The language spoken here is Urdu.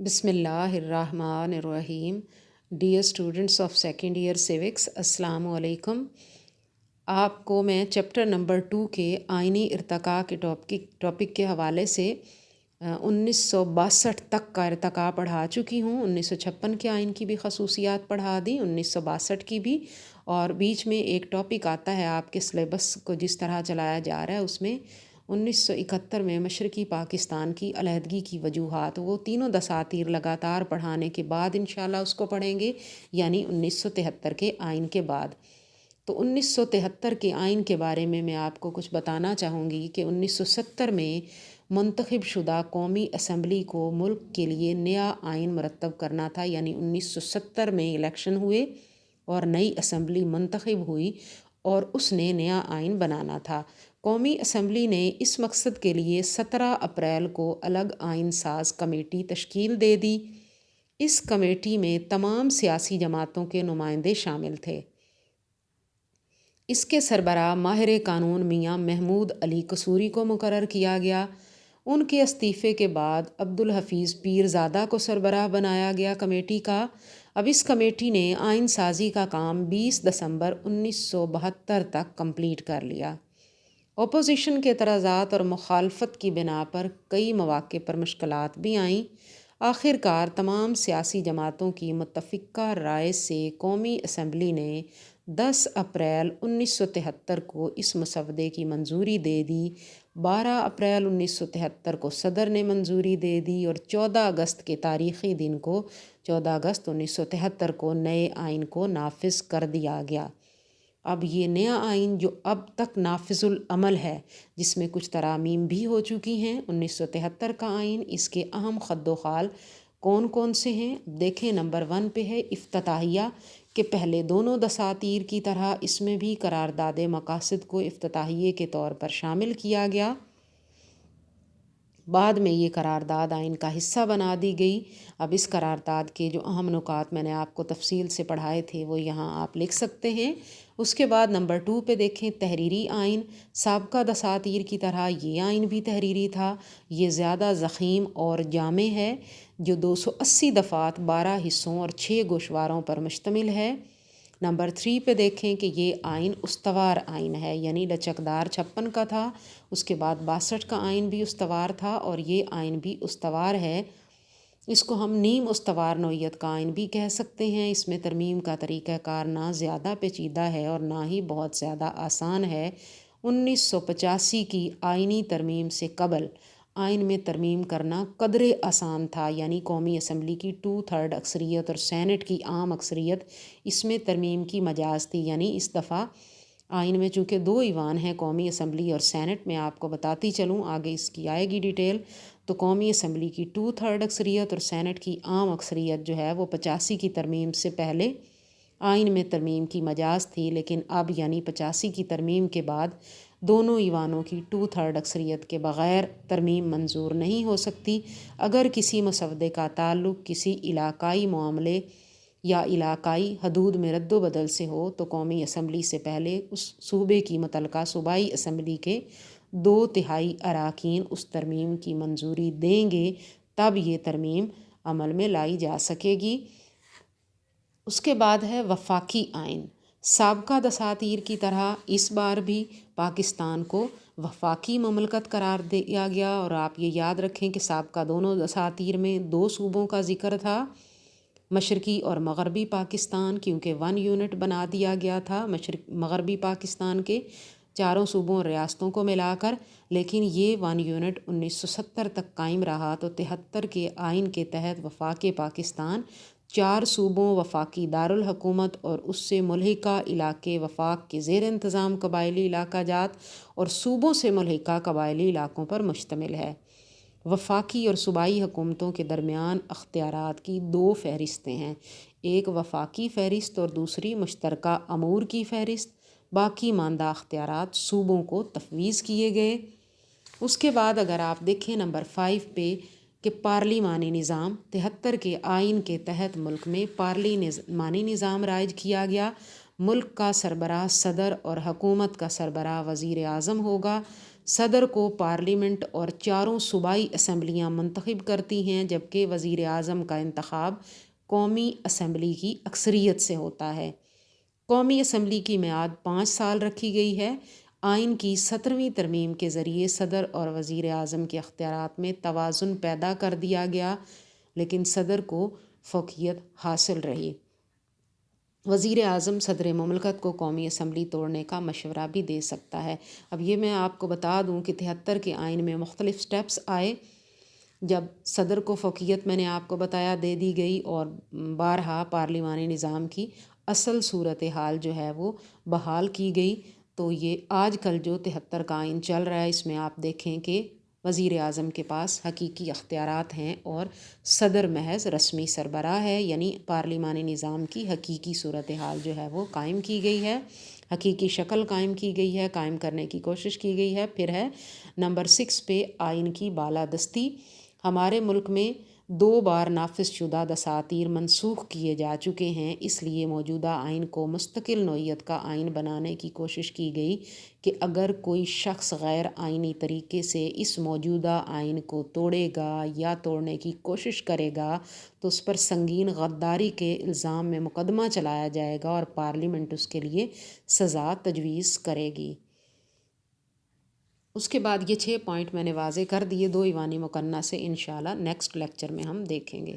بسم اللہ الرحمن الرحیم. Dear students of second year civics, السلام علیکم. آپ کو میں چیپٹر نمبر 2 کے آئینی ارتقاء کے ٹاپک کے حوالے سے 1962 تک کا ارتقاء پڑھا چکی ہوں. 1956 کے آئین کی بھی خصوصیات پڑھا دی، 1962 کی بھی، اور بیچ میں ایک ٹاپک آتا ہے آپ کے سلیبس کو جس طرح چلایا جا رہا ہے، اس میں 1971 میں مشرقی پاکستان کی علیحدگی کی وجوہات، وہ تینوں دساتیر لگاتار پڑھانے کے بعد انشاءاللہ اس کو پڑھیں گے، یعنی 1973 کے آئین کے بعد. تو 1973 کے آئین کے بارے میں آپ کو کچھ بتانا چاہوں گی کہ 1970 میں منتخب شدہ قومی اسمبلی کو ملک کے لیے نیا آئین مرتب کرنا تھا، یعنی 1970 میں الیکشن ہوئے اور نئی اسمبلی منتخب ہوئی اور اس نے نیا آئین بنانا تھا. قومی اسمبلی نے اس مقصد کے لیے 17 اپریل کو الگ آئین ساز کمیٹی تشکیل دے دی. اس کمیٹی میں تمام سیاسی جماعتوں کے نمائندے شامل تھے. اس کے سربراہ ماہر قانون میاں محمود علی قصوری کو مقرر کیا گیا. ان کے استعفے کے بعد عبدالحفیظ پیرزادہ کو سربراہ بنایا گیا کمیٹی کا. اب اس کمیٹی نے آئین سازی کا کام 20 دسمبر 1972 تک کمپلیٹ کر لیا. اپوزیشن کے اعتراضات اور مخالفت کی بنا پر کئی مواقع پر مشکلات بھی آئیں. آخر کار تمام سیاسی جماعتوں کی متفقہ رائے سے قومی اسمبلی نے 10 اپریل 1973 کو اس مسودے کی منظوری دے دی. 12 اپریل 1973 کو صدر نے منظوری دے دی اور 14 اگست کے تاریخی دن کو 14 اگست 1973 کو نئے آئین کو نافذ کر دیا گیا. اب یہ نیا آئین جو اب تک نافذ العمل ہے، جس میں کچھ ترامیم بھی ہو چکی ہیں، 1973 کا آئین، اس کے اہم خد و خال کون کون سے ہیں؟ دیکھیں، نمبر 1 پہ ہے افتتاحیہ، کہ پہلے دونوں دساتیر کی طرح اس میں بھی قرارداد مقاصد کو افتتاحیے کے طور پر شامل کیا گیا. بعد میں یہ قرارداد آئین کا حصہ بنا دی گئی. اب اس قرارداد کے جو اہم نکات میں نے آپ کو تفصیل سے پڑھائے تھے وہ یہاں آپ لکھ سکتے ہیں. اس کے بعد نمبر 2 پہ دیکھیں تحریری آئین. سابقہ دساتیر کی طرح یہ آئین بھی تحریری تھا. یہ زیادہ ضخیم اور جامع ہے، جو 280 دفعات، 12 حصوں اور 6 گوشواروں پر مشتمل ہے. نمبر 3 پہ دیکھیں کہ یہ آئین استوار آئین ہے، یعنی لچکدار 56 کا تھا. اس کے بعد 62 کا آئین بھی استوار تھا اور یہ آئین بھی استوار ہے. اس کو ہم نیم استوار نوعیت کا آئین بھی کہہ سکتے ہیں. اس میں ترمیم کا طریقہ کار نہ زیادہ پیچیدہ ہے اور نہ ہی بہت زیادہ آسان ہے. 1985 کی آئینی ترمیم سے قبل آئین میں ترمیم کرنا قدرے آسان تھا، یعنی قومی اسمبلی کی 2/3 اکثریت اور سینٹ کی عام اکثریت اس میں ترمیم کی مجاز تھی. یعنی اس دفعہ آئین میں چونکہ 2 ایوان ہیں، قومی اسمبلی اور سینٹ، میں آپ کو بتاتی چلوں، آگے اس کی آئے گی ڈیٹیل. تو قومی اسمبلی کی 2/3 اکثریت اور سینٹ کی عام اکثریت جو ہے وہ 85 کی ترمیم سے پہلے آئین میں ترمیم کی مجاز تھی، لیکن اب یعنی 85 کی ترمیم کے بعد دونوں ایوانوں کی 2/3 اکثریت کے بغیر ترمیم منظور نہیں ہو سکتی. اگر کسی مسودے کا تعلق کسی علاقائی معاملے یا علاقائی حدود میں رد و بدل سے ہو تو قومی اسمبلی سے پہلے اس صوبے کی متعلقہ صوبائی اسمبلی کے 2/3 اراکین اس ترمیم کی منظوری دیں گے، تب یہ ترمیم عمل میں لائی جا سکے گی. اس کے بعد ہے وفاقی آئین. سابقہ دساتیر کی طرح اس بار بھی پاکستان کو وفاقی مملکت قرار دیا گیا، اور آپ یہ یاد رکھیں کہ سابقہ دونوں دساتیر میں 2 صوبوں کا ذکر تھا، مشرقی اور مغربی پاکستان، کیونکہ 1 یونٹ بنا دیا گیا تھا مغربی پاکستان کے 4 صوبوں اور ریاستوں کو ملا کر. لیکن یہ 1 یونٹ 1970 تک قائم رہا. تو 73 کے آئین کے تحت وفاق پاکستان 4 صوبوں، وفاقی دارالحکومت اور اس سے ملحقہ علاقے، وفاق کے زیر انتظام قبائلی علاقہ جات اور صوبوں سے ملحقہ قبائلی علاقوں پر مشتمل ہے. وفاقی اور صوبائی حکومتوں کے درمیان اختیارات کی 2 فہرستیں ہیں، ایک وفاقی فہرست اور دوسری مشترکہ امور کی فہرست. باقی ماندہ اختیارات صوبوں کو تفویض کیے گئے. اس کے بعد اگر آپ دیکھیں نمبر 5 پہ کہ پارلیمانی نظام، 73 کے آئین کے تحت ملک میں پارلیمانی نظام رائج کیا گیا. ملک کا سربراہ صدر اور حکومت کا سربراہ وزیر اعظم ہوگا. صدر کو پارلیمنٹ اور چاروں صوبائی اسمبلیاں منتخب کرتی ہیں، جبکہ وزیر اعظم کا انتخاب قومی اسمبلی کی اکثریت سے ہوتا ہے۔ قومی اسمبلی کی میعاد 5 سال رکھی گئی ہے۔ آئین کی 17ویں ترمیم کے ذریعے صدر اور وزیر اعظم کے اختیارات میں توازن پیدا کر دیا گیا، لیکن صدر کو فوقیت حاصل رہی۔ وزیر اعظم صدر مملکت کو قومی اسمبلی توڑنے کا مشورہ بھی دے سکتا ہے۔ اب یہ میں آپ کو بتا دوں کہ 73 کے آئین میں مختلف سٹیپس آئے جب صدر کو فوقیت میں نے آپ کو بتایا دے دی گئی، اور بارہا پارلیمانی نظام کی اصل صورتحال جو ہے وہ بحال کی گئی۔ تو یہ آج کل جو 73 کا آئین چل رہا ہے، اس میں آپ دیکھیں کہ وزیر اعظم کے پاس حقیقی اختیارات ہیں اور صدر محض رسمی سربراہ ہے، یعنی پارلیمانی نظام کی حقیقی صورتحال جو ہے وہ قائم کی گئی ہے، حقیقی شکل قائم کی گئی ہے، قائم کرنے کی کوشش کی گئی ہے۔ پھر ہے نمبر 6 پہ آئین کی بالادستی۔ ہمارے ملک میں 2 بار نافذ شدہ دساتیر منسوخ کیے جا چکے ہیں، اس لیے موجودہ آئین کو مستقل نوعیت کا آئین بنانے کی کوشش کی گئی کہ اگر کوئی شخص غیر آئینی طریقے سے اس موجودہ آئین کو توڑے گا یا توڑنے کی کوشش کرے گا تو اس پر سنگین غداری کے الزام میں مقدمہ چلایا جائے گا اور پارلیمنٹ اس کے لیے سزا تجویز کرے گی۔ اس کے بعد یہ 6 پوائنٹ میں نے واضح کر دیے 2 ایوانی مقننہ سے، انشاءاللہ نیکسٹ لیکچر میں ہم دیکھیں گے۔